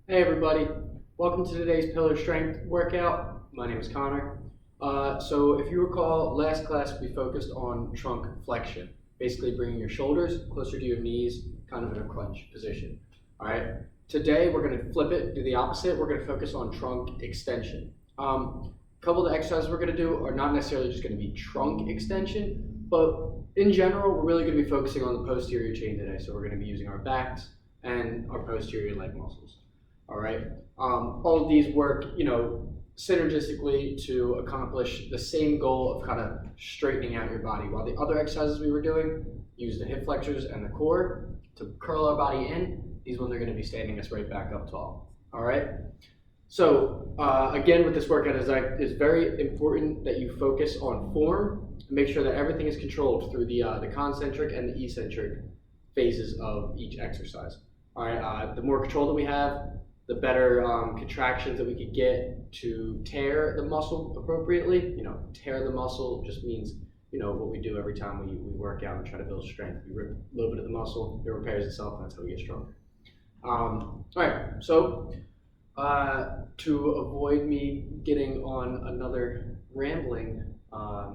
Hey everybody, welcome to today's pillar strength workout. My name is Connor. So if you recall, last class we focused on trunk flexion, basically bringing your shoulders closer to your knees, kind of in a crunch position. All right. Today we're going to flip it, do the opposite. We're going to focus on trunk extension. A couple of the exercises we're going to do are not necessarily just going to be trunk extension, but in general we're really going to be focusing on the posterior chain today. So we're going to be using our backs and our posterior leg muscles. All right. All of these work, synergistically to accomplish the same goal of kind of straightening out your body. While the other exercises we were doing use the hip flexors and the core to curl our body in, these ones are going to be standing us right back up tall. All right. So again, with this workout, it's very important that you focus on form and make sure that everything is controlled through the concentric and the eccentric phases of each exercise. All right. The more control that we have, the better contractions that we could get to tear the muscle appropriately. Tear the muscle just means, what we do every time we work out and try to build strength. We rip a little bit of the muscle, it repairs itself, and that's how we get stronger. All right, so to avoid me getting on another rambling, I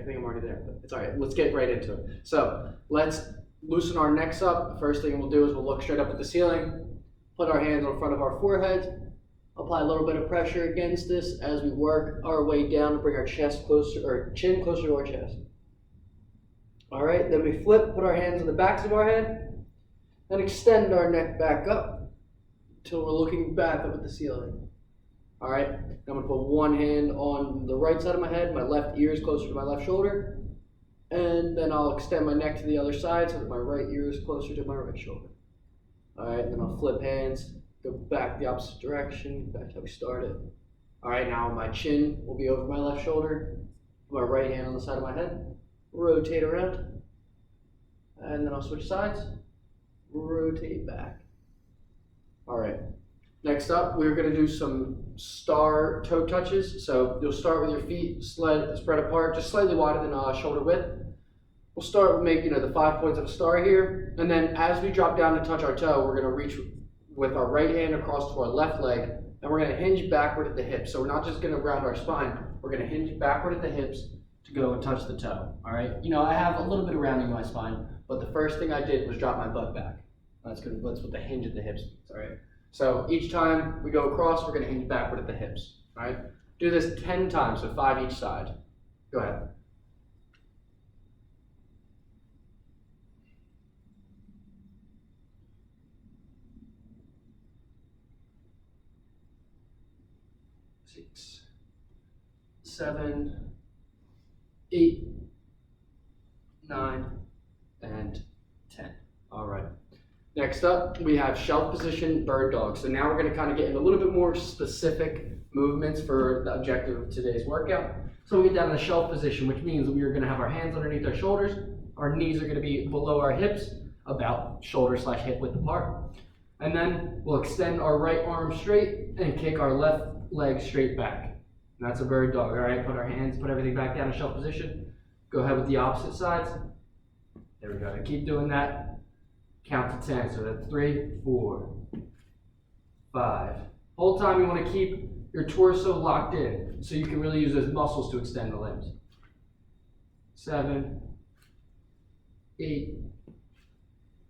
think I'm already there, but it's all right. Let's get right into it. So let's loosen our necks up. The first thing we'll do is we'll look straight up at the ceiling. Put our hands in front of our forehead, apply a little bit of pressure against this as we work our way down to bring our chest closer, or chin closer to our chest. All right, then we flip, put our hands on the backs of our head, and extend our neck back up until we're looking back up at the ceiling. All right, now I'm gonna put one hand on the right side of my head, my left ear is closer to my left shoulder, and then I'll extend my neck to the other side so that my right ear is closer to my right shoulder. All right, then I'll flip hands, go back the opposite direction, back to how we started. All right, now my chin will be over my left shoulder, my right hand on the side of my head, rotate around, and then I'll switch sides, rotate back. All right, next up, we're gonna do some star toe touches. So you'll start with your feet spread apart, just slightly wider than shoulder width. We'll start with making the 5 points of a star here, and then as we drop down to touch our toe, we're going to reach with our right hand across to our left leg, and we're going to hinge backward at the hips. So we're not just going to round our spine, we're going to hinge backward at the hips to go and touch the toe. All right. I have a little bit of rounding in my spine, but the first thing I did was drop my butt back. That's what the hinge at the hips means. All right. So each time we go across, we're going to hinge backward at the hips. All right. Do this 10 times, so 5 each side. Go ahead. Six, 7, 8, 9, and 10. All right. Next up, we have shelf position bird dog. So now we're going to kind of get into a little bit more specific movements for the objective of today's workout. So we get down to the shelf position, which means we are going to have our hands underneath our shoulders. Our knees are going to be below our hips, about shoulder/hip width apart. And then we'll extend our right arm straight and kick our left leg straight back. And that's a bird dog. All right, put everything back down in shelf position. Go ahead with the opposite sides. There we go. And keep doing that. Count to 10. So that's 3, 4, 5. Whole time you want to keep your torso locked in so you can really use those muscles to extend the limbs. 7, 8,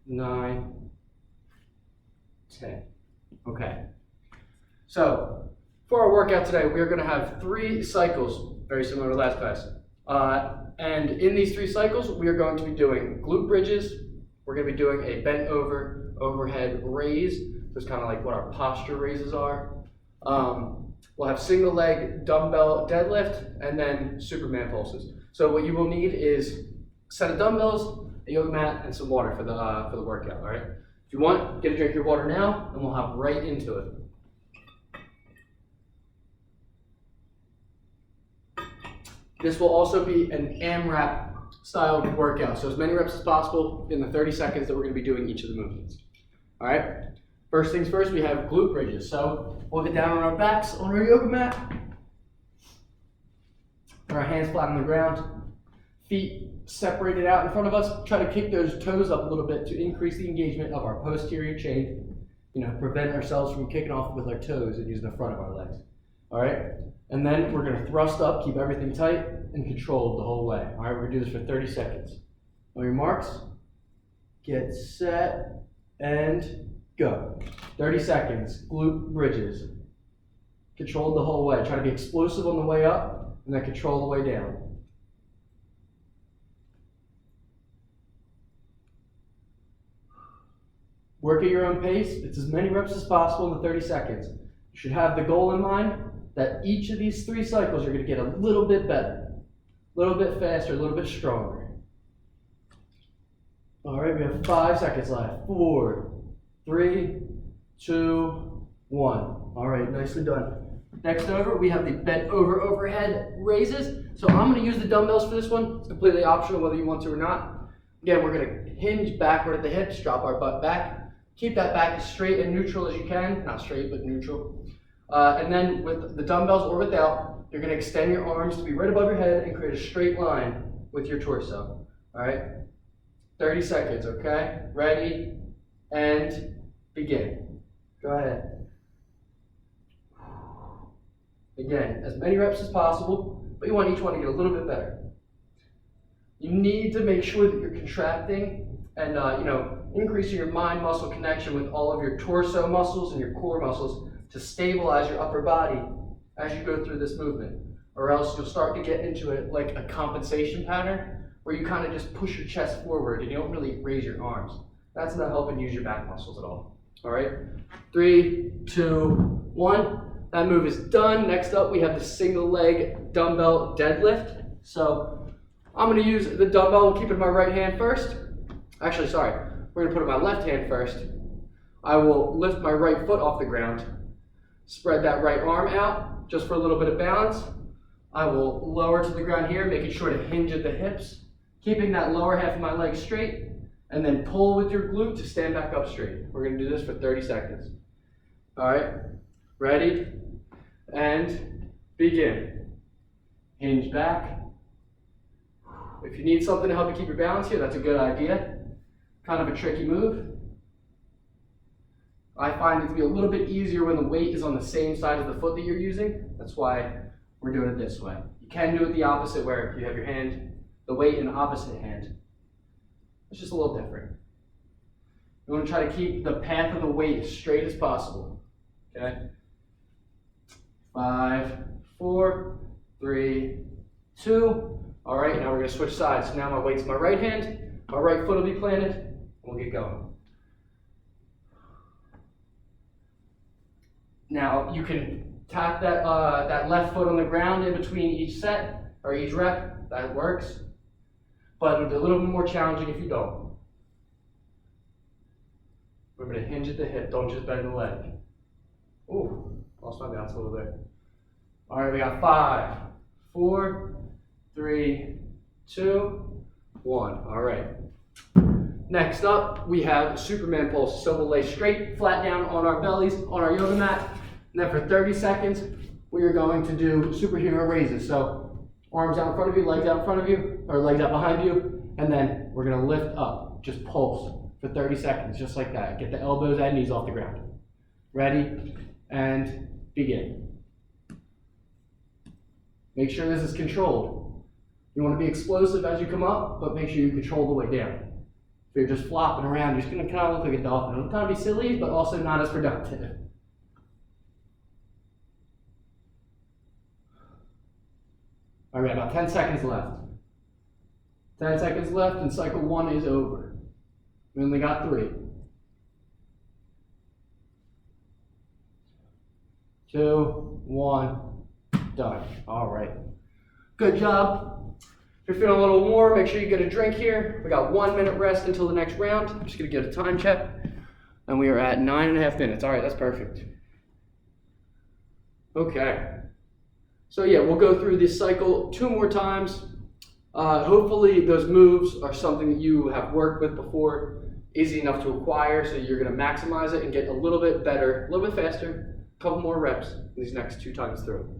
9, 10. Okay. So for our workout today, we are going to have 3 cycles, very similar to last class. And in these 3 cycles, we are going to be doing glute bridges. We're going to be doing a bent over overhead raise. So it's kind of like what our posture raises are. We'll have single leg dumbbell deadlift and then Superman pulses. So what you will need is a set of dumbbells, a yoga mat, and some water for the workout. All right. If you want, get a drink of your water now, and we'll hop right into it. This will also be an AMRAP style workout, so as many reps as possible in the 30 seconds that we're going to be doing each of the movements. All right, first things first, we have glute bridges. So we'll get down on our backs on our yoga mat, our hands flat on the ground, feet separated out in front of us. Try to kick those toes up a little bit to increase the engagement of our posterior chain. prevent ourselves from kicking off with our toes and using the front of our legs. All right? And then we're going to thrust up, keep everything tight, and controlled the whole way. All right, we're going to do this for 30 seconds. On your marks, get set, and go. 30 seconds, glute bridges. Controlled the whole way. Try to be explosive on the way up, and then control the way down. Work at your own pace. It's as many reps as possible in the 30 seconds. You should have the goal in mind that each of these 3 cycles are going to get a little bit better, a little bit faster, a little bit stronger. All right, we have 5 seconds left. 4, 3, 2, 1. All right, nicely done. Next over, we have the bent over overhead raises. So I'm going to use the dumbbells for this one. It's completely optional whether you want to or not. Again, we're going to hinge backward at the hips, drop our butt back. Keep that back as straight and neutral as you can. Not straight, but neutral. And then with the dumbbells or without, you're going to extend your arms to be right above your head and create a straight line with your torso. All right? 30 seconds, okay? Ready, and begin. Go ahead. Again, as many reps as possible, but you want each one to get a little bit better. You need to make sure that you're contracting and increasing your mind muscle connection with all of your torso muscles and your core muscles to stabilize your upper body as you go through this movement, or else you'll start to get into a compensation pattern where you kind of just push your chest forward and you don't really raise your arms. That's not helping use your back muscles at all. All right, 3, 2, 1. That move is done. Next up, we have the single leg dumbbell deadlift. So I'm going to use the dumbbell, keep it in my right hand first. Actually, sorry, we're going to put it in my left hand first. I will lift my right foot off the ground, spread that right arm out just for a little bit of balance. I will lower to the ground here, making sure to hinge at the hips, keeping that lower half of my leg straight, and then pull with your glute to stand back up straight. We're going to do this for 30 seconds. All right, ready, and begin. Hinge back. If you need something to help you keep your balance here, that's a good idea. Kind of a tricky move. I find it to be a little bit easier when the weight is on the same side of the foot that you're using. That's why we're doing it this way. You can do it the opposite, where you have your hand, the weight in the opposite hand. It's just a little different. You want to try to keep the path of the weight as straight as possible. Okay? 5, 4, 3, 2. All right, now we're going to switch sides. So now my weight's in my right hand, my right foot will be planted, and we'll get going. Now you can tap that left foot on the ground in between each set or each rep. That works, but it'll be a little bit more challenging if you don't. Remember to hinge at the hip. Don't just bend the leg. Ooh, lost my balance a little bit. All right, we got 5, 4, 3, 2, 1. All right. Next up, we have Superman pulse. So we'll lay straight, flat down on our bellies, on our yoga mat. And then for 30 seconds, we are going to do superhero raises. So arms out in front of you, legs out in front of you, or legs out behind you. And then we're going to lift up, just pulse for 30 seconds, just like that. Get the elbows and knees off the ground. Ready, and begin. Make sure this is controlled. You want to be explosive as you come up, but make sure you control the way down. If you're just flopping around, you're just going to kind of look like a dolphin. It'll kind of be silly, but also not as productive. All right, about 10 seconds left. 10 seconds left, and cycle 1 is over. We only got 3. 2, 1, done. All right. Good job. If you're feeling a little warm, make sure you get a drink here. We got 1 minute rest until the next round. I'm just going to get a time check. And we are at 9.5 minutes. All right, that's perfect. Okay. So yeah, we'll go through this cycle 2 more times. Hopefully those moves are something that you have worked with before, easy enough to acquire, so you're going to maximize it and get a little bit better, a little bit faster, a couple more reps these next 2 times through.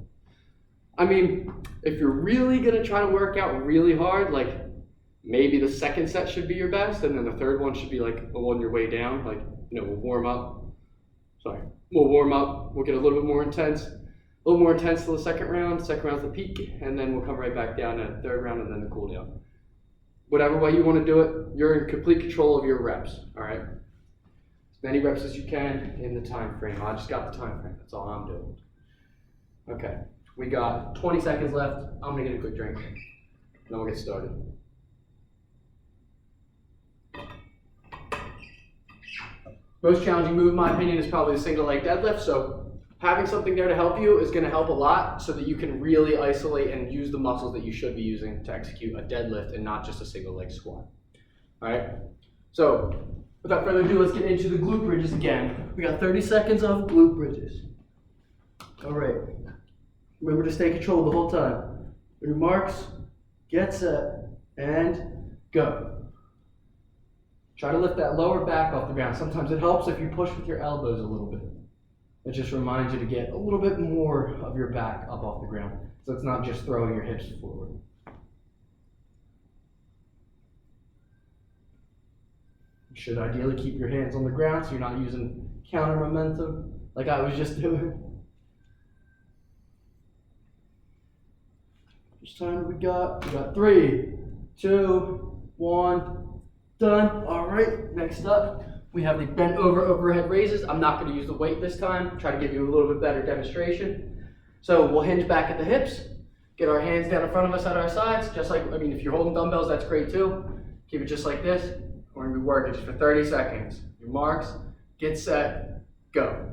I mean, if you're really going to try to work out really hard, like maybe the second set should be your best, and then the third one should be like on your way down, like, we'll warm up We'll warm up, we'll get a little bit more intense. A little more intense till the second round. Second round's the peak, and then we'll come right back down to the third round and then the cool down. Whatever way you want to do it, you're in complete control of your reps, all right? As many reps as you can in the time frame. I just got the time frame, that's all I'm doing. Okay, we got 20 seconds left. I'm gonna get a quick drink, and then we'll get started. Most challenging move, in my opinion, is probably the single leg deadlift, so having something there to help you is going to help a lot so that you can really isolate and use the muscles that you should be using to execute a deadlift and not just a single leg squat. All right, so without further ado, let's get into the glute bridges again. We got 30 seconds of glute bridges. All right, remember to stay controlled the whole time. On your marks, get set, and go. Try to lift that lower back off the ground. Sometimes it helps if you push with your elbows a little bit. It just reminds you to get a little bit more of your back up off the ground, so it's not just throwing your hips forward. You should ideally keep your hands on the ground so you're not using counter momentum like I was just doing. How much time we got? We got 3, 2, 1, done. All right, next up. We have the bent over overhead raises. I'm not going to use the weight this time. Try to give you a little bit better demonstration. So we'll hinge back at the hips. Get our hands down in front of us at our sides. Just like, if you're holding dumbbells, that's great too. Keep it just like this. We're going to be working just for 30 seconds. Your marks, get set, go.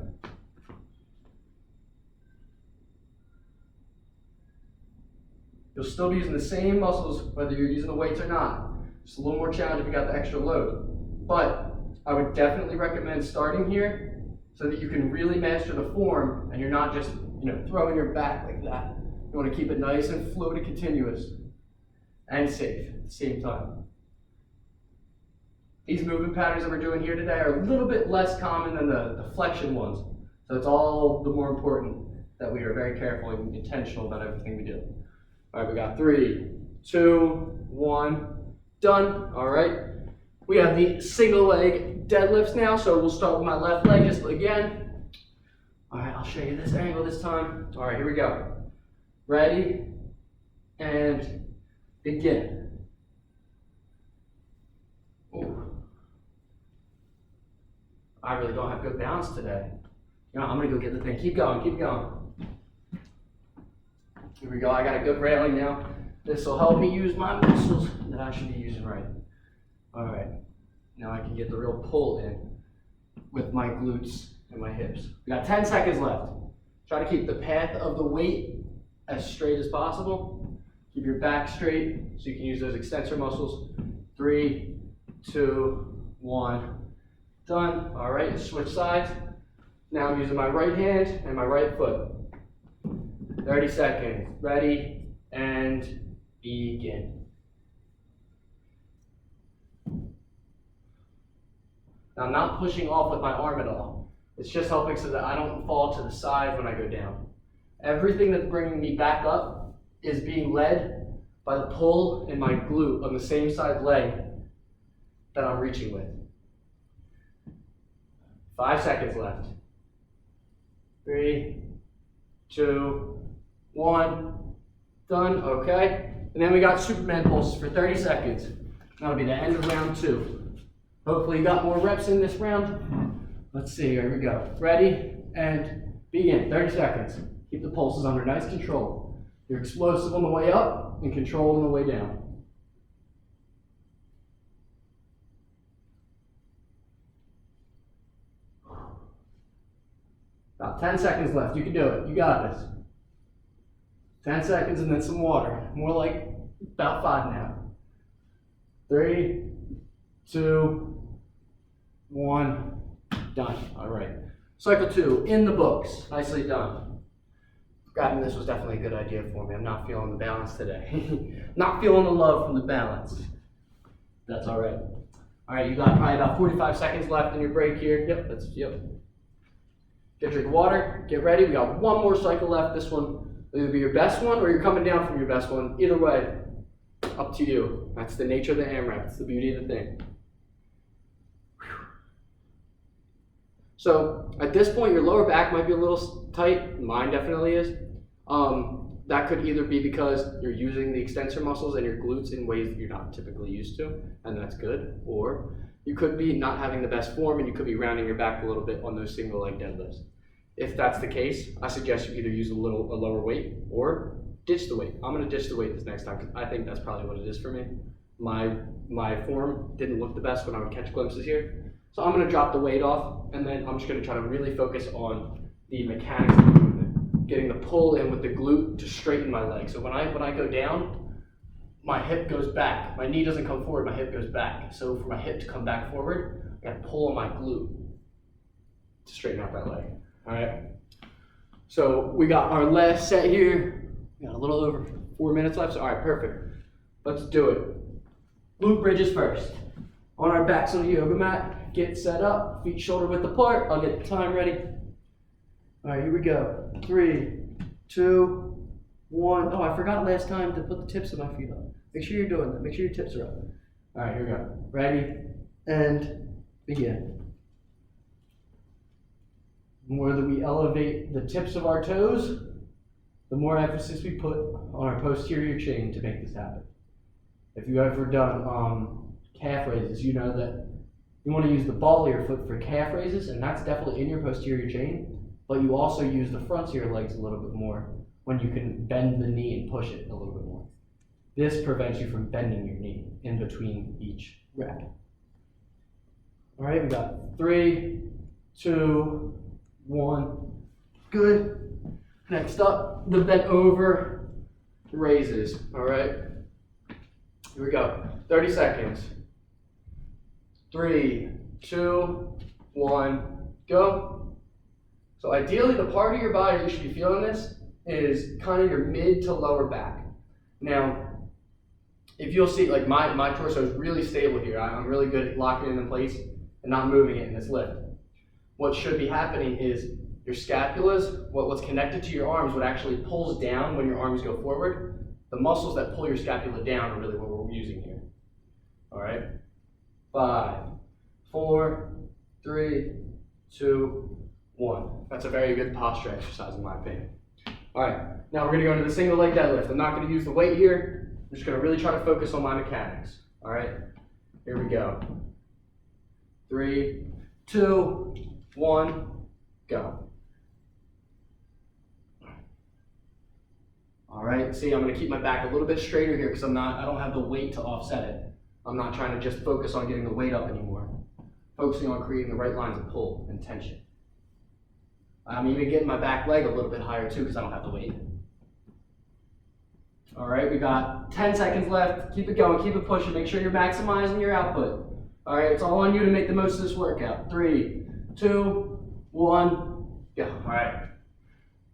You'll still be using the same muscles whether you're using the weights or not. Just a little more challenge if you got the extra load. But I would definitely recommend starting here so that you can really master the form and you're not just throwing your back like that. You want to keep it nice and fluid and continuous and safe at the same time. These movement patterns that we're doing here today are a little bit less common than the flexion ones. So it's all the more important that we are very careful and intentional about everything we do. All right, we got 3, 2, 1, done. All right. We have the single leg deadlifts now, so we'll start with my left leg just again. All right, I'll show you this angle this time. All right, here we go. Ready, and begin. Ooh. I really don't have good balance today. I'm gonna go get the thing. Keep going, keep going. Here we go, I got a good railing now. This will help me use my muscles that I should be using right. All right, now I can get the real pull in with my glutes and my hips. We got 10 seconds left. Try to keep the path of the weight as straight as possible. Keep your back straight so you can use those extensor muscles. 3, 2, 1, done. All right, switch sides. Now I'm using my right hand and my right foot. 30 seconds, ready, and begin. Now, I'm not pushing off with my arm at all. It's just helping so that I don't fall to the side when I go down. Everything that's bringing me back up is being led by the pull in my glute on the same side leg that I'm reaching with. 5 seconds left. 3, 2, 1, done, okay. And then we got Superman pulses for 30 seconds. That'll be the end of round 2. Hopefully you got more reps in this round. Let's see, here we go. Ready, and begin, 30 seconds. Keep the pulses under nice control. You're explosive on the way up and controlled on the way down. About 10 seconds left, you can do it, you got this. 10 seconds and then some water. More like about 5 now. 3, 2, 1, done. All right. Cycle 2, in the books. Nicely done. Grabbing this was definitely a good idea for me. I'm not feeling the balance today. Not feeling the love from the balance. That's all right. All right, you got probably about 45 seconds left in your break here. Yep. Get a drink of water. Get ready. We got one more cycle left. This one will either be your best one or you're coming down from your best one. Either way, up to you. That's the nature of the AMRAP. It's the beauty of the thing. So at this point, your lower back might be a little tight. Mine definitely is. That could either be because you're using the extensor muscles and your glutes in ways that you're not typically used to, and that's good. Or you could be not having the best form and you could be rounding your back a little bit on those single leg deadlifts. If that's the case, I suggest you either use a lower weight or ditch the weight. I'm gonna ditch the weight this next time because I think that's probably what it is for me. My form didn't look the best when I would catch glimpses here. So I'm gonna drop the weight off and then I'm just gonna try to really focus on the mechanics of the movement, getting the pull in with the glute to straighten my leg. So when I go down, my hip goes back. My knee doesn't come forward, my hip goes back. So for my hip to come back forward, I gotta pull on my glute to straighten out that leg. All right. So we got our last set here. We got a little over 4 minutes left. So all right, perfect. Let's do it. Glute bridges first. On our backs on the yoga mat, get set up, feet shoulder width apart. I'll get the time ready. All right, here we go. 3, 2, 1. Oh, I forgot last time to put the tips of my feet up. Make sure you're doing that. Make sure your tips are up. All right, here we go. Ready, and begin. The more that we elevate the tips of our toes, the more emphasis we put on our posterior chain to make this happen. If you've ever done calf raises, you know that you want to use the ball of your foot for calf raises, and that's definitely in your posterior chain, but you also use the fronts of your legs a little bit more when you can bend the knee and push it a little bit more. This prevents you from bending your knee in between each rep. All right, we got 3, 2, 1. Good. Next up, the bent over raises. All right. Here we go. 30 seconds. 3, 2, 1, go. So ideally, the part of your body you should be feeling this is kind of your mid to lower back. Now, if you'll see, like my torso is really stable here. I'm really good at locking it in place and not moving it in this lift. What should be happening is your scapulas, what's connected to your arms, what actually pulls down when your arms go forward. The muscles that pull your scapula down are really what we're using here. All right. 5, 4, 3, 2, 1. That's a very good posture exercise in my opinion. All right. Now we're going to go into the single leg deadlift. I'm not going to use the weight here. I'm just going to really try to focus on my mechanics. All right. Here we go. 3, 2, 1, go. All right, see, I'm gonna keep my back a little bit straighter here because I don't have the weight to offset it. I'm not trying to just focus on getting the weight up anymore. Focusing on creating the right lines of pull and tension. I'm even getting my back leg a little bit higher too because I don't have the weight. All right, we got 10 seconds left. Keep it going, keep it pushing. Make sure you're maximizing your output. All right, it's all on you to make the most of this workout. 3, 2, 1, go. All right.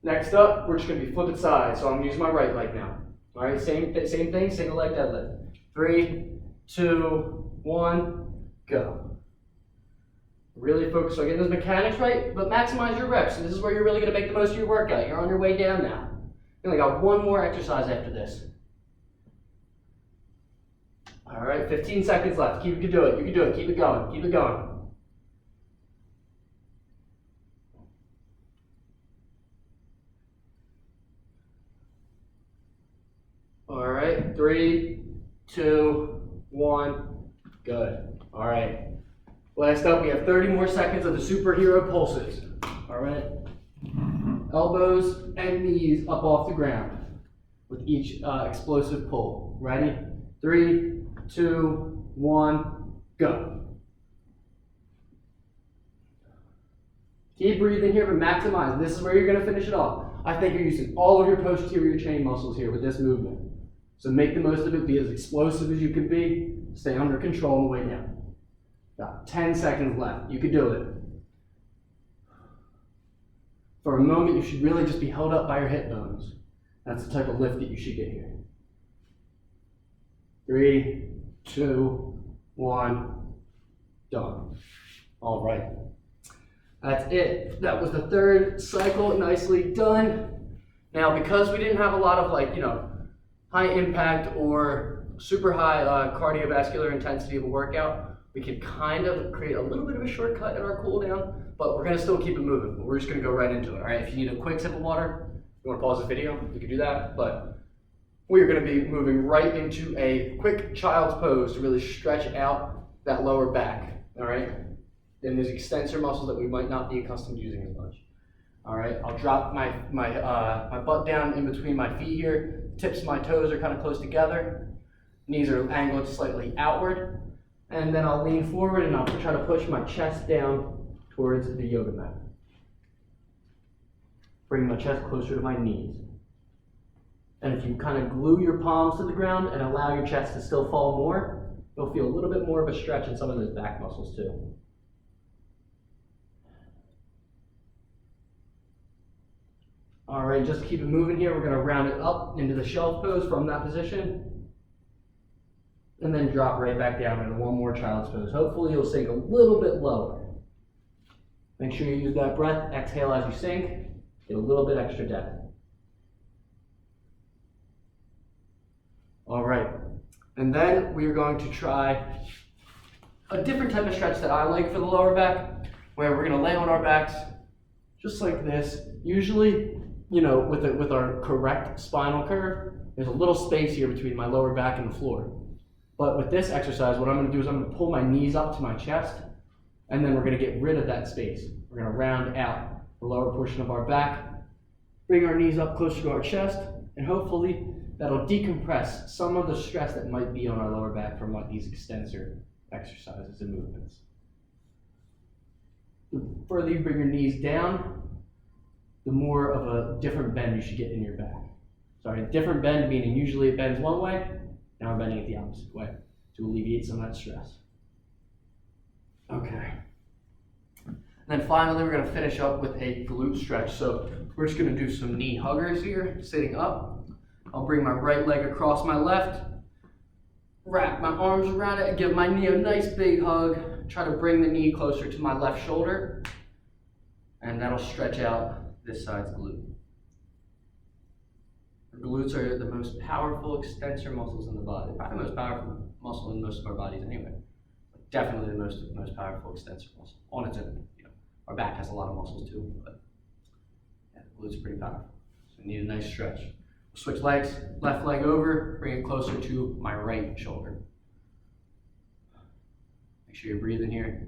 Next up, we're just going to be flipping sides. So I'm going to use my right leg now. All right, same thing, single leg deadlift. 3, 2, 1, go. Really focus on getting those mechanics right, but maximize your reps. So this is where you're really going to make the most of your workout. You're on your way down now. You only got one more exercise after this. All right, 15 seconds left. You can do it. You can do it. Keep it going. Keep it going. All right, 3, 2, 1, good. All right. Last up, we have 30 more seconds of the superhero pulses. All right. Elbows and knees up off the ground with each explosive pull. Ready? 3, 2, 1, go. Keep breathing here, but maximize. This is where you're going to finish it off. I think you're using all of your posterior chain muscles here with this movement. So make the most of it, be as explosive as you can be, stay under control on the way down. Got 10 seconds left. You can do it. For a moment, you should really just be held up by your hip bones. That's the type of lift that you should get here. 3, 2, 1, done. All right. That's it. That was the third cycle, nicely done. Now, because we didn't have a lot of high impact or super high cardiovascular intensity of a workout, we could kind of create a little bit of a shortcut in our cool down, but we're gonna still keep it moving. We're just gonna go right into it, all right? If you need a quick sip of water, you wanna pause the video, you can do that, but we're gonna be moving right into a quick child's pose to really stretch out that lower back, all right? And these extensor muscles that we might not be accustomed to using as much. All right, I'll drop my butt down in between my feet here. Tips of my toes are kind of close together. Knees are angled slightly outward. And then I'll lean forward and I'll try to push my chest down towards the yoga mat. Bring my chest closer to my knees. And if you kind of glue your palms to the ground and allow your chest to still fall more, you'll feel a little bit more of a stretch in some of those back muscles too. All right, just keep it moving here. We're going to round it up into the shelf pose from that position. And then drop right back down into one more child's pose. Hopefully you'll sink a little bit lower. Make sure you use that breath. Exhale as you sink. Get a little bit extra depth. All right, and then we're going to try a different type of stretch that I like for the lower back, where we're going to lay on our backs just like this. Usually, with our correct spinal curve, there's a little space here between my lower back and the floor. But with this exercise, what I'm going to do is I'm going to pull my knees up to my chest, and then we're going to get rid of that space. We're going to round out the lower portion of our back, bring our knees up closer to our chest, and hopefully that'll decompress some of the stress that might be on our lower back from these extensor exercises and movements. The further you bring your knees down, the more of a different bend you should get in your back. Sorry, different bend meaning usually it bends one way, now we're bending it the opposite way to alleviate some of that stress. Okay. And then finally, we're going to finish up with a glute stretch. So we're just going to do some knee huggers here, sitting up. I'll bring my right leg across my left, wrap my arms around it, and give my knee a nice big hug. Try to bring the knee closer to my left shoulder, and that'll stretch out this side's glute. The glutes are the most powerful extensor muscles in the body. Probably the most powerful muscle in most of our bodies anyway. But definitely the most powerful extensor muscle on its own. Our back has a lot of muscles too, but yeah, the glutes are pretty powerful. So we need a nice stretch. Switch legs, left leg over, bring it closer to my right shoulder. Make sure you're breathing here.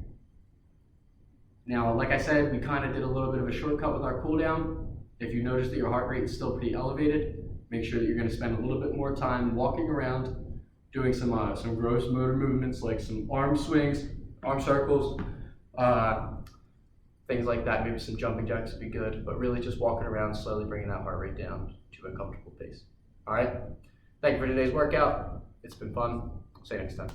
Now, like I said, we kind of did a little bit of a shortcut with our cool down. If you notice that your heart rate is still pretty elevated, make sure that you're going to spend a little bit more time walking around, doing some gross motor movements like some arm swings, arm circles, things like that. Maybe some jumping jacks would be good, but really just walking around, slowly bringing that heart rate down to a comfortable pace. All right. Thank you for today's workout. It's been fun. See you next time.